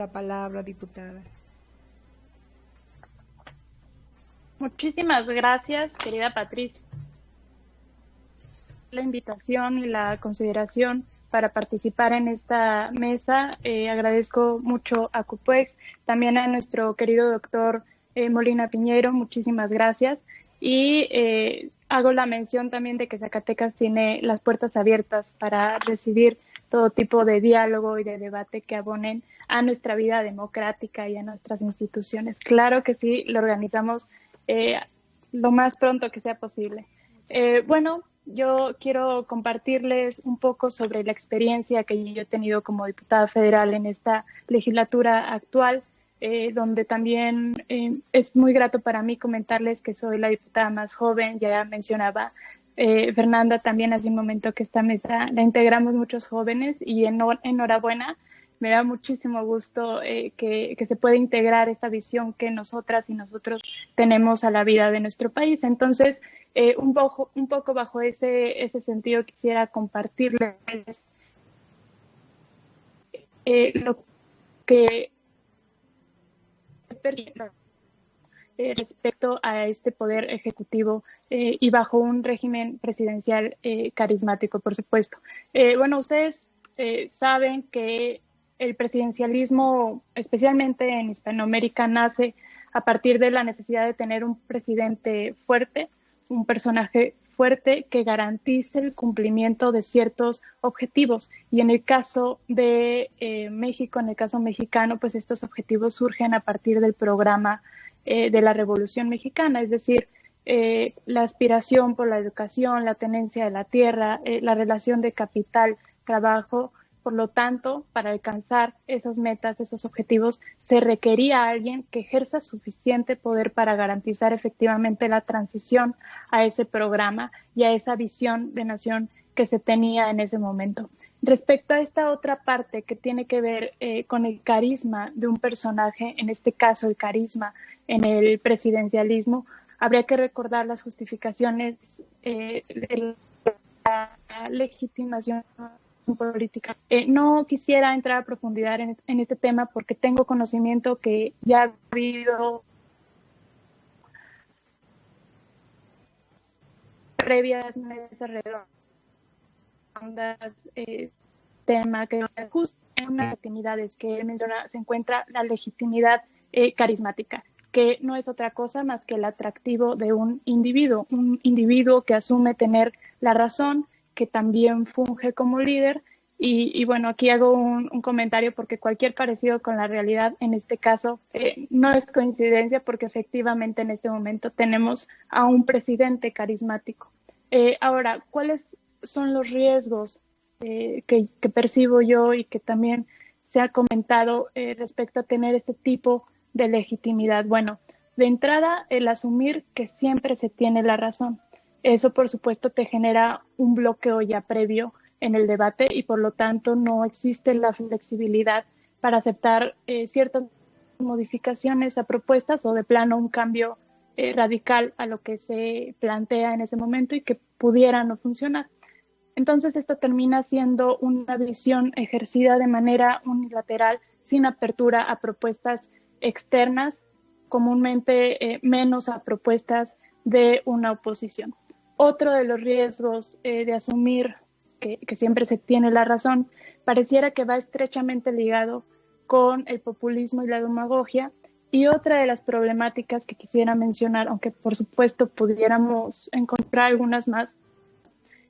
la palabra, diputada. Muchísimas gracias, querida Patricia, la invitación y la consideración para participar en esta mesa. Agradezco mucho a CUPEX, también a nuestro querido doctor Molina Piñero, muchísimas gracias. Y hago la mención también de que Zacatecas tiene las puertas abiertas para recibir todo tipo de diálogo y de debate que abonen a nuestra vida democrática y a nuestras instituciones. Claro que sí, lo organizamos lo más pronto que sea posible. Bueno, yo quiero compartirles un poco sobre la experiencia que yo he tenido como diputada federal en esta legislatura actual, donde también es muy grato para mí comentarles que soy la diputada más joven. Ya mencionaba Fernanda también hace un momento que esta mesa la integramos muchos jóvenes y enhorabuena. Me da muchísimo gusto que se pueda integrar esta visión que nosotras y nosotros tenemos a la vida de nuestro país. Entonces, un poco bajo ese sentido quisiera compartirles lo que respecto a este poder ejecutivo y bajo un régimen presidencial carismático, por supuesto. Bueno, ustedes saben que el presidencialismo, especialmente en Hispanoamérica, nace a partir de la necesidad de tener un presidente fuerte, un personaje fuerte que garantice el cumplimiento de ciertos objetivos. Y en el caso de México, en el caso mexicano, pues estos objetivos surgen a partir del programa de la Revolución Mexicana, es decir, la aspiración por la educación, la tenencia de la tierra, la relación de capital-trabajo. Por lo tanto, para alcanzar esas metas, esos objetivos, se requería a alguien que ejerza suficiente poder para garantizar efectivamente la transición a ese programa y a esa visión de nación que se tenía en ese momento. Respecto a esta otra parte que tiene que ver con el carisma de un personaje, en este caso el carisma en el presidencialismo, habría que recordar las justificaciones de la legitimación política. No quisiera entrar a profundidad en este tema porque tengo conocimiento que ya ha habido previas mesas redondas, tema que justo en una actividades que él menciona se encuentra la legitimidad carismática, que no es otra cosa más que el atractivo de un individuo que asume tener la razón, que también funge como líder. Y bueno, aquí hago un comentario porque cualquier parecido con la realidad en este caso no es coincidencia, porque efectivamente en este momento tenemos a un presidente carismático. Ahora, ¿cuáles son los riesgos que percibo yo y que también se ha comentado respecto a tener este tipo de legitimidad? Bueno, de entrada, el asumir que siempre se tiene la razón. Eso, por supuesto, te genera un bloqueo ya previo en el debate y, por lo tanto, no existe la flexibilidad para aceptar ciertas modificaciones a propuestas o de plano un cambio radical a lo que se plantea en ese momento y que pudiera no funcionar. Entonces, esto termina siendo una visión ejercida de manera unilateral, sin apertura a propuestas externas, comúnmente menos a propuestas de una oposición. Otro de los riesgos de asumir que siempre se tiene la razón, pareciera que va estrechamente ligado con el populismo y la demagogia. Y otra de las problemáticas que quisiera mencionar, aunque por supuesto pudiéramos encontrar algunas más,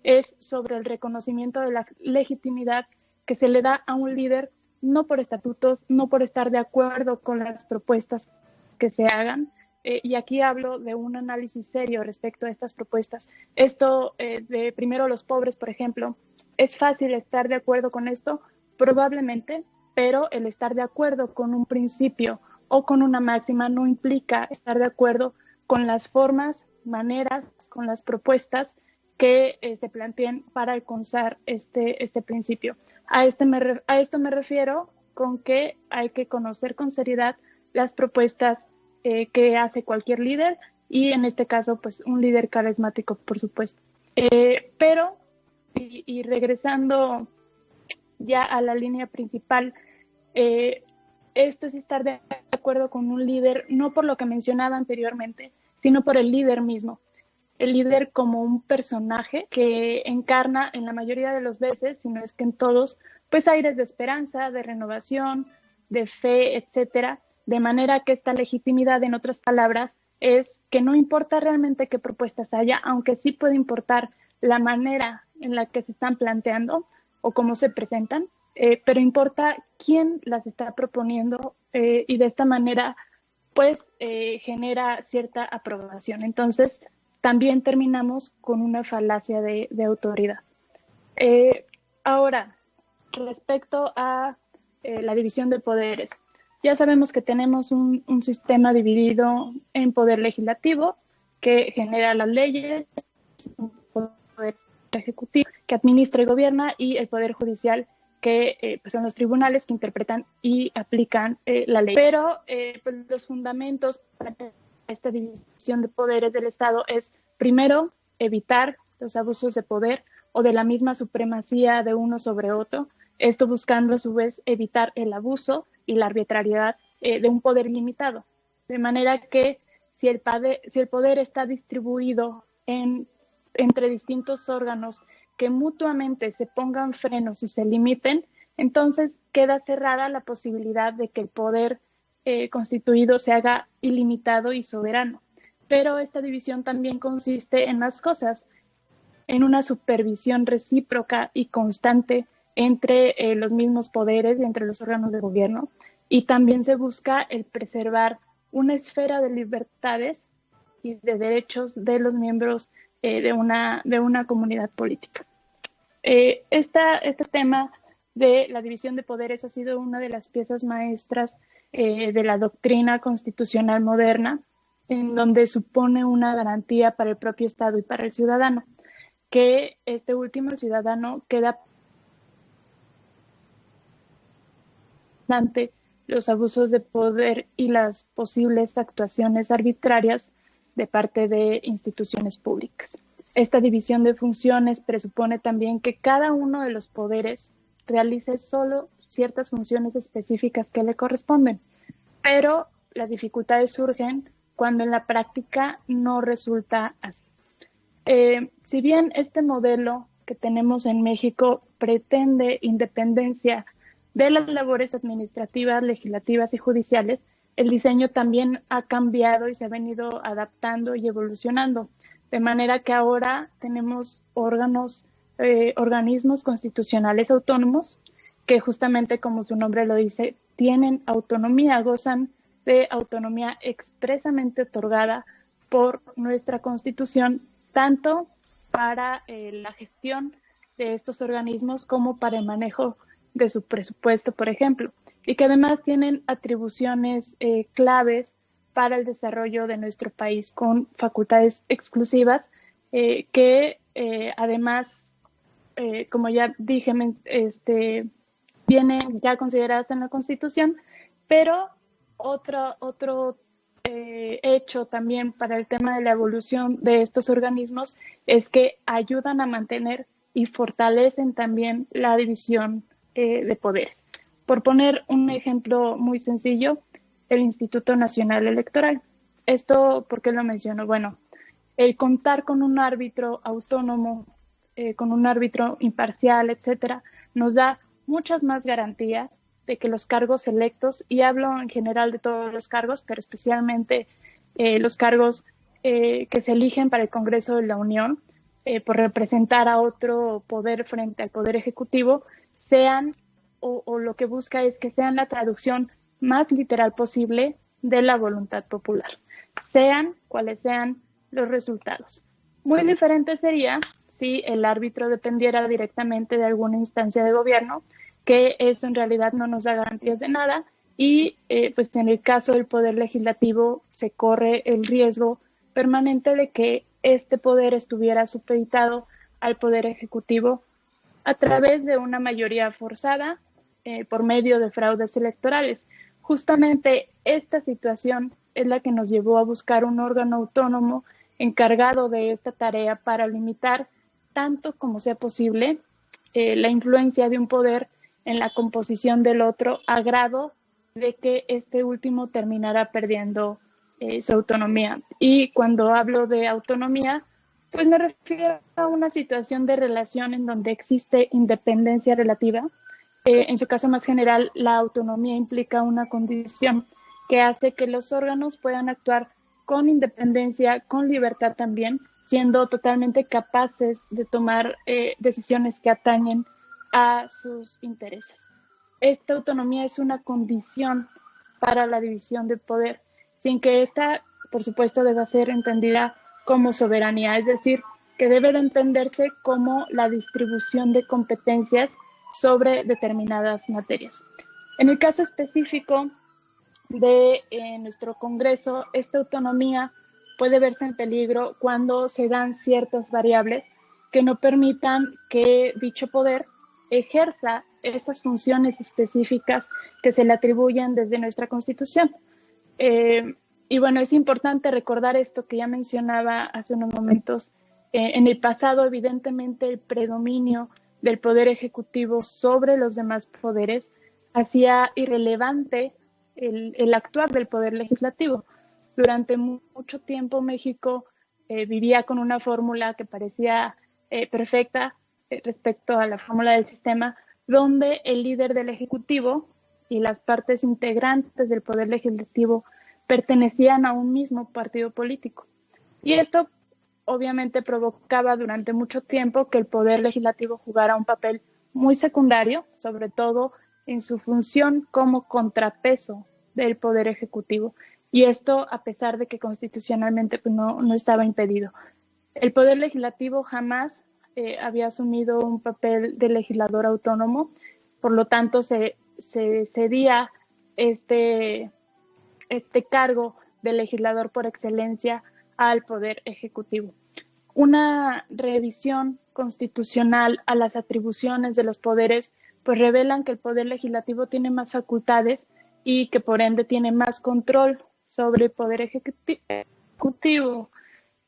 es sobre el reconocimiento de la legitimidad que se le da a un líder, no por estatutos, no por estar de acuerdo con las propuestas que se hagan. Y aquí hablo de un análisis serio respecto a estas propuestas. Esto de primero los pobres, por ejemplo, ¿es fácil estar de acuerdo con esto? Probablemente, pero el estar de acuerdo con un principio o con una máxima no implica estar de acuerdo con las formas, maneras, con las propuestas que se planteen para alcanzar este principio. A esto me refiero con que hay que conocer con seriedad las propuestas que hace cualquier líder y en este caso, pues un líder carismático, por supuesto. Pero, regresando ya a la línea principal, esto es estar de acuerdo con un líder, no por lo que mencionaba anteriormente, sino por el líder mismo. El líder como un personaje que encarna en la mayoría de las veces, si no es que en todos, pues aires de esperanza, de renovación, de fe, etcétera, de manera que esta legitimidad, en otras palabras, es que no importa realmente qué propuestas haya, aunque sí puede importar la manera en la que se están planteando o cómo se presentan, pero importa quién las está proponiendo y de esta manera pues genera cierta aprobación. Entonces, también terminamos con una falacia de autoridad. Ahora, respecto a la división de poderes, ya sabemos que tenemos un sistema dividido en poder legislativo, que genera las leyes, un poder ejecutivo, que administra y gobierna, y el poder judicial, que pues son los tribunales que interpretan y aplican la ley. Pero pues los fundamentos para esta división de poderes del Estado es, primero, evitar los abusos de poder o de la misma supremacía de uno sobre otro, esto buscando a su vez evitar el abuso y la arbitrariedad de un poder limitado. De manera que si el poder está distribuido entre distintos órganos que mutuamente se pongan frenos y se limiten, entonces queda cerrada la posibilidad de que el poder constituido se haga ilimitado y soberano. Pero esta división también consiste en más cosas, en una supervisión recíproca y constante entre los mismos poderes y entre los órganos de gobierno, y también se busca el preservar una esfera de libertades y de derechos de los miembros de una comunidad política. Este tema de la división de poderes ha sido una de las piezas maestras de la doctrina constitucional moderna, en donde supone una garantía para el propio Estado y para el ciudadano, que este último, el ciudadano, queda ante los abusos de poder y las posibles actuaciones arbitrarias de parte de instituciones públicas. Esta división de funciones presupone también que cada uno de los poderes realice solo ciertas funciones específicas que le corresponden, pero las dificultades surgen cuando en la práctica no resulta así. Si bien este modelo que tenemos en México pretende independencia de las labores administrativas, legislativas y judiciales, el diseño también ha cambiado y se ha venido adaptando y evolucionando, de manera que ahora tenemos organismos constitucionales autónomos que, justamente como su nombre lo dice, tienen autonomía, gozan de autonomía expresamente otorgada por nuestra Constitución, tanto para la gestión de estos organismos como para el manejo de su presupuesto, por ejemplo, y que además tienen atribuciones claves para el desarrollo de nuestro país, con facultades exclusivas que además, como ya dije, vienen ya consideradas en la Constitución, pero otro hecho también para el tema de la evolución de estos organismos es que ayudan a mantener y fortalecen también la división de poderes. Por poner un ejemplo muy sencillo, el Instituto Nacional Electoral. ¿Esto por qué lo menciono? Bueno, el contar con un árbitro autónomo, con un árbitro imparcial, etcétera, nos da muchas más garantías de que los cargos electos, y hablo en general de todos los cargos, pero especialmente los cargos que se eligen para el Congreso de la Unión, por representar a otro poder frente al Poder Ejecutivo, sean, o lo que busca es que sean la traducción más literal posible de la voluntad popular, sean cuales sean los resultados. Muy diferente sería si el árbitro dependiera directamente de alguna instancia de gobierno, que eso en realidad no nos da garantías de nada, y pues en el caso del Poder Legislativo se corre el riesgo permanente de que este poder estuviera supeditado al Poder Ejecutivo a través de una mayoría forzada por medio de fraudes electorales. Justamente esta situación es la que nos llevó a buscar un órgano autónomo encargado de esta tarea para limitar tanto como sea posible la influencia de un poder en la composición del otro, a grado de que este último terminara perdiendo su autonomía. Y cuando hablo de autonomía, pues me refiero a una situación de relación en donde existe independencia relativa. En su caso más general, la autonomía implica una condición que hace que los órganos puedan actuar con independencia, con libertad también, siendo totalmente capaces de tomar decisiones que atañen a sus intereses. Esta autonomía es una condición para la división de poder, sin que esta, por supuesto, deba ser entendida como soberanía, es decir, que debe de entenderse como la distribución de competencias sobre determinadas materias. En el caso específico de nuestro Congreso, esta autonomía puede verse en peligro cuando se dan ciertas variables que no permitan que dicho poder ejerza estas funciones específicas que se le atribuyen desde nuestra Constitución. Y bueno, es importante recordar esto que ya mencionaba hace unos momentos. En el pasado, evidentemente, el predominio del poder ejecutivo sobre los demás poderes hacía irrelevante el actuar del poder legislativo. Durante mucho tiempo México vivía con una fórmula que parecía perfecta respecto a la fórmula del sistema, donde el líder del Ejecutivo y las partes integrantes del poder legislativo pertenecían a un mismo partido político. Y esto obviamente provocaba durante mucho tiempo que el poder legislativo jugara un papel muy secundario, sobre todo en su función como contrapeso del poder ejecutivo. Y esto a pesar de que constitucionalmente pues, no estaba impedido. El poder legislativo jamás había asumido un papel de legislador autónomo, por lo tanto se cedía este cargo de legislador por excelencia al Poder Ejecutivo. Una revisión constitucional a las atribuciones de los poderes pues revelan que el Poder Legislativo tiene más facultades y que por ende tiene más control sobre el Poder Ejecutivo.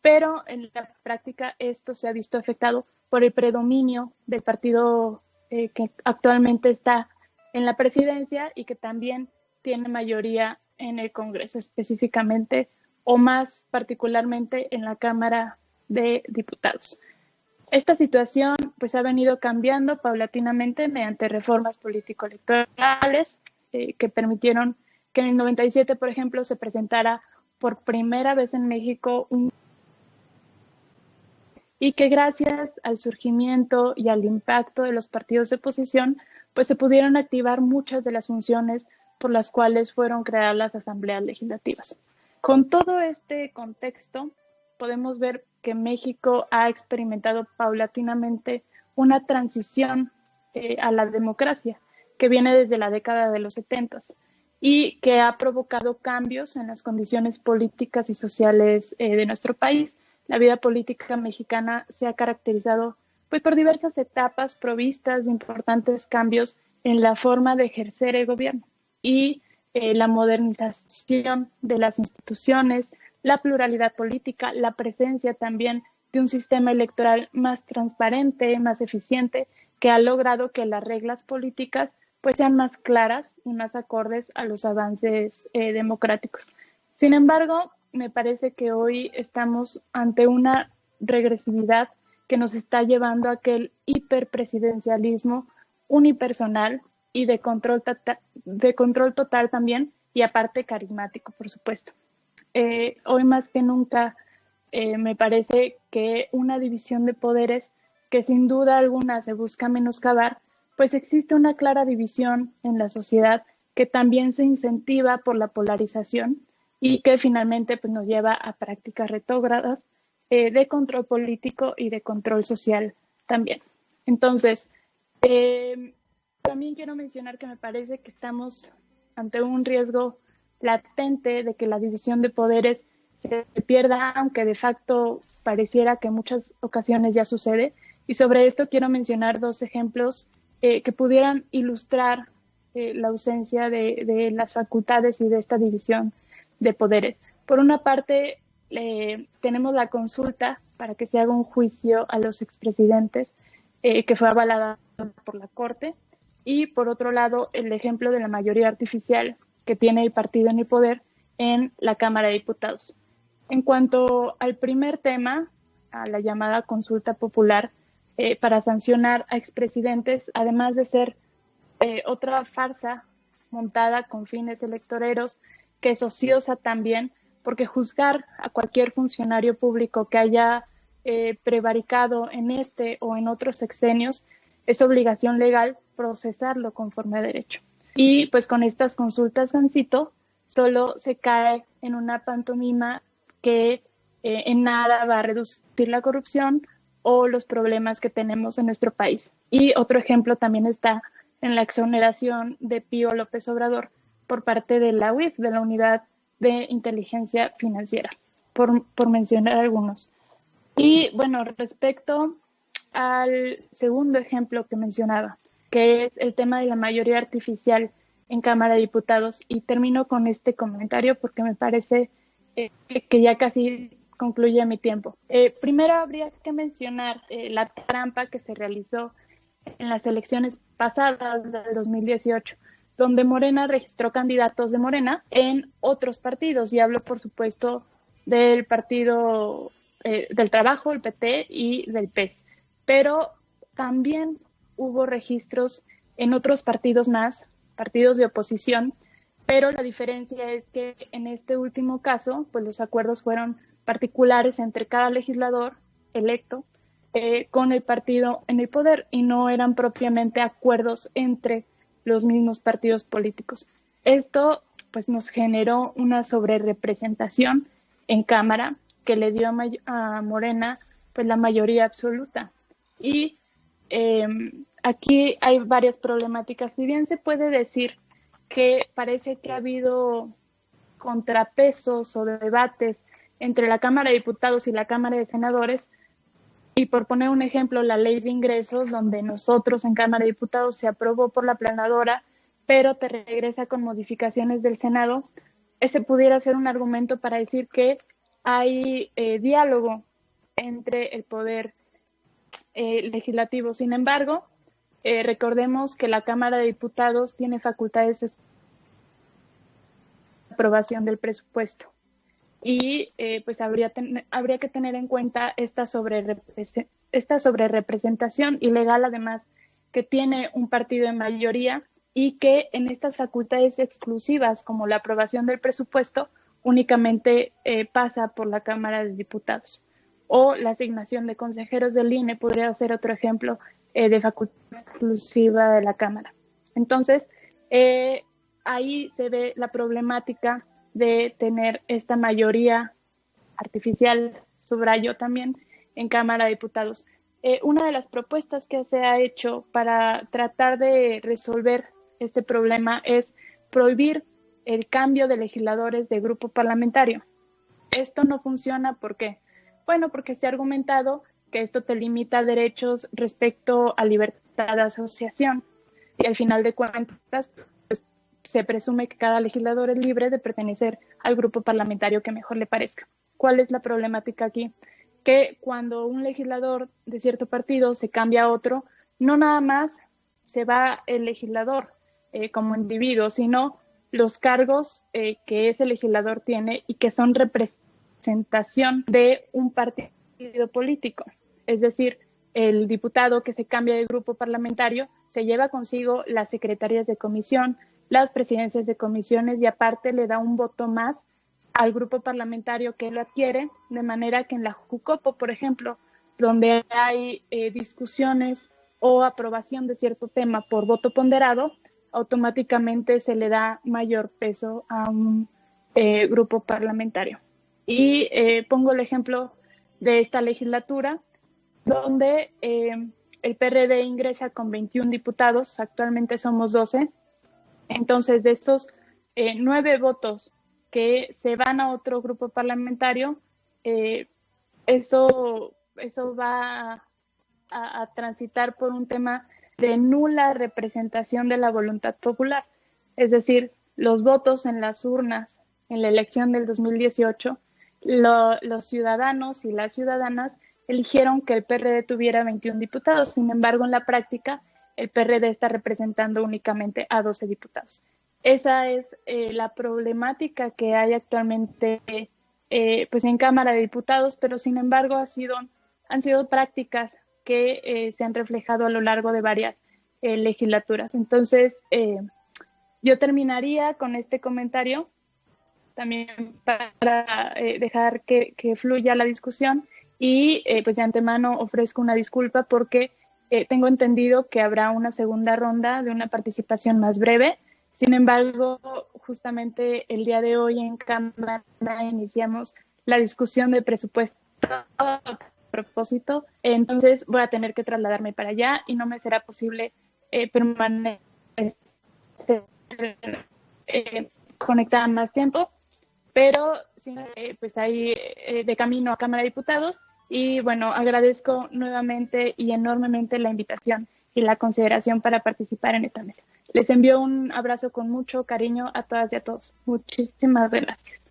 Pero en la práctica esto se ha visto afectado por el predominio del partido que actualmente está en la presidencia y que también tiene mayoría en el Congreso, específicamente o más particularmente en la Cámara de Diputados. Esta situación pues ha venido cambiando paulatinamente mediante reformas político-electorales que permitieron que en el 97, por ejemplo, se presentara por primera vez en México y que gracias al surgimiento y al impacto de los partidos de oposición, pues se pudieron activar muchas de las funciones por las cuales fueron creadas las asambleas legislativas. Con todo este contexto, podemos ver que México ha experimentado paulatinamente una transición a la democracia que viene desde la década de los 70 y que ha provocado cambios en las condiciones políticas y sociales de nuestro país. La vida política mexicana se ha caracterizado pues, por diversas etapas provistas de importantes cambios en la forma de ejercer el gobierno y la modernización de las instituciones, la pluralidad política, la presencia también de un sistema electoral más transparente, más eficiente, que ha logrado que las reglas políticas pues, sean más claras y más acordes a los avances democráticos. Sin embargo, me parece que hoy estamos ante una regresividad que nos está llevando a que el hiperpresidencialismo unipersonal y de control total también, y aparte carismático, por supuesto. Hoy más que nunca me parece que una división de poderes que sin duda alguna se busca menoscabar, pues existe una clara división en la sociedad que también se incentiva por la polarización y que finalmente pues, nos lleva a prácticas retrógradas de control político y de control social también. Entonces, también quiero mencionar que me parece que estamos ante un riesgo latente de que la división de poderes se pierda, aunque de facto pareciera que en muchas ocasiones ya sucede. Y sobre esto quiero mencionar dos ejemplos que pudieran ilustrar la ausencia de las facultades y de esta división de poderes. Por una parte, tenemos la consulta para que se haga un juicio a los expresidentes, que fue avalada por la Corte, y por otro lado, el ejemplo de la mayoría artificial, que tiene el partido en el poder en la Cámara de Diputados. En cuanto al primer tema, a la llamada consulta popular para sancionar a expresidentes, además de ser otra farsa montada con fines electoreros, que es ociosa también, porque juzgar a cualquier funcionario público que haya prevaricado en este o en otros sexenios es obligación legal procesarlo conforme a derecho. Y pues con estas consultas, Gansito, solo se cae en una pantomima que en nada va a reducir la corrupción o los problemas que tenemos en nuestro país. Y otro ejemplo también está en la exoneración de Pío López Obrador por parte de la UIF, de la Unidad de Inteligencia Financiera, por mencionar algunos. Y bueno, respecto al segundo ejemplo que mencionaba, que es el tema de la mayoría artificial en Cámara de Diputados, y termino con este comentario porque me parece que ya casi concluye mi tiempo. Primero habría que mencionar la trampa que se realizó en las elecciones pasadas del 2018, donde Morena registró candidatos de Morena en otros partidos, y hablo por supuesto del Partido del Trabajo, el PT, y del PES, pero también hubo registros en otros partidos más, partidos de oposición, pero la diferencia es que en este último caso, pues los acuerdos fueron particulares entre cada legislador electo con el partido en el poder, y no eran propiamente acuerdos entre los mismos partidos políticos. Esto pues nos generó una sobrerepresentación en Cámara que le dio a Morena pues la mayoría absoluta. Y aquí hay varias problemáticas. Si bien se puede decir que parece que ha habido contrapesos o debates entre la Cámara de Diputados y la Cámara de Senadores, y por poner un ejemplo, la ley de ingresos, donde nosotros en Cámara de Diputados se aprobó por la aplanadora, pero te regresa con modificaciones del Senado, ese pudiera ser un argumento para decir que hay diálogo entre el poder legislativo. Sin embargo, recordemos que la Cámara de Diputados tiene facultades de aprobación del presupuesto, y pues habría que tener en cuenta esta sobrerepresentación ilegal, además, que tiene un partido en mayoría, y que en estas facultades exclusivas, como la aprobación del presupuesto, únicamente pasa por la Cámara de Diputados. O la asignación de consejeros del INE podría ser otro ejemplo de facultad exclusiva de la Cámara. Entonces, ahí se ve la problemática de tener esta mayoría artificial, subrayo también, en Cámara de Diputados. Una de las propuestas que se ha hecho para tratar de resolver este problema es prohibir el cambio de legisladores de grupo parlamentario. Esto no funciona, ¿por qué? Bueno, porque se ha argumentado que esto te limita derechos respecto a libertad de asociación, y al final de cuentas se presume que cada legislador es libre de pertenecer al grupo parlamentario que mejor le parezca. ¿Cuál es la problemática aquí? Que cuando un legislador de cierto partido se cambia a otro, no nada más se va el legislador como individuo, sino los cargos que ese legislador tiene y que son representación de un partido político. Es decir, el diputado que se cambia de grupo parlamentario se lleva consigo las secretarías de comisión, las presidencias de comisiones, y aparte le da un voto más al grupo parlamentario que lo adquiere, de manera que en la Jucopo, por ejemplo, donde hay discusiones o aprobación de cierto tema por voto ponderado, automáticamente se le da mayor peso a un grupo parlamentario. Y pongo el ejemplo de esta legislatura, donde el PRD ingresa con 21 diputados, actualmente somos 12. Entonces, de estos 9 votos que se van a otro grupo parlamentario, eso va a transitar por un tema de nula representación de la voluntad popular. Es decir, los votos en las urnas en la elección del 2018, los ciudadanos y las ciudadanas eligieron que el PRD tuviera 21 diputados. Sin embargo, en la práctica, el PRD está representando únicamente a 12 diputados. esa es la problemática que hay actualmente pues en Cámara de Diputados, pero sin embargo han sido prácticas que se han reflejado a lo largo de varias legislaturas. Entonces, yo terminaría con este comentario también para dejar que fluya la discusión y pues de antemano ofrezco una disculpa porque tengo entendido que habrá una segunda ronda de una participación más breve. Sin embargo, justamente el día de hoy en Cámara iniciamos la discusión de presupuesto a propósito, entonces voy a tener que trasladarme para allá y no me será posible permanecer conectada más tiempo, pero sí, pues ahí de camino a Cámara de Diputados. Y bueno, agradezco nuevamente y enormemente la invitación y la consideración para participar en esta mesa. Les envío un abrazo con mucho cariño a todas y a todos. Muchísimas gracias.